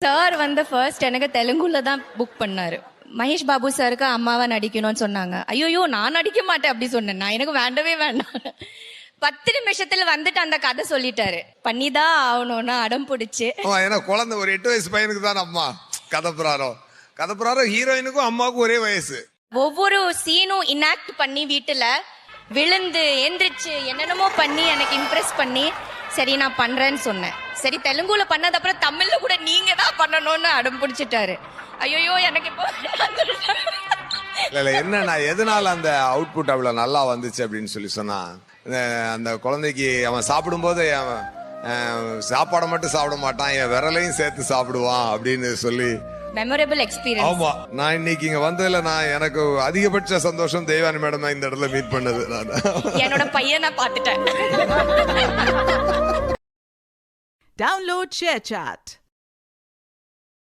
Sir வந்து first எனக்கு தெலுங்குல தான் புக் பண்ணாரு. மகேஷ் பாபு சாருக்கு அம்மாவா நடிக்கணும்னு சொன்னாங்க. ஐயோ நான் நடிக்க மாட்டேன் அப்படி சொன்னேன். நான் எனக்கு வேண்டவே வேண்டாம். 10 நிமிஷத்துல வந்துட்டு அந்த கதை சொல்லிட்டாரு. பண்ணிதான் ஆகணும்னு அடம் பிடிச்சு. ஏன்னா குழந்தை ஒரு 8 வயசு பையனுக்கு தான் அம்மா கதப்புறாரோ ஹீரோயினுக்கும் அம்மாவுக்கும் ஒரே வயசு. ஒவ்வொரு சீனும் இனாக்ட் பண்ணி வீட்டுல விழுந்து எந்திரிச்சு என்னென்னமோ பண்ணி எனக்கு இம்ப்ரெஸ் பண்ணி சரி நான் பண்றேன்னு சொன்னேன். சரி தெலுங்குல பண்ணது அப்புறம் தமிழ்ல கூட நீங்க தான் பண்ணணும்னு அடம் பிடிச்சிட்டாரு. ஐயோ எனக்கு இப்போ இல்ல என்ன நான் எதனால அந்த அவுட்புட் அவ்வளவு நல்லா வந்துச்சு அப்படின்னு சொல்லி சொன்னா, அந்த குழந்தைக்கு அவன் சாப்பிடும்போது சாப்பாடை மட்டும் சாப்பிட மாட்டான், என் விரலையும் சேர்த்து சாப்பிடுவான் அப்படின்னு சொல்லி மெமரபிள் எக்ஸ்பீரியன்ஸ். ஆமா, நான் இன்னைக்கு இங்க வந்ததுல நான் எனக்கு அதிகபட்ச சந்தோஷம் தெய்வானி மேடம் தான் இந்த இடத்துல மீட் பண்ணது. நான் என்னோட பையனை பார்த்துட்டேன். Download ShareChat.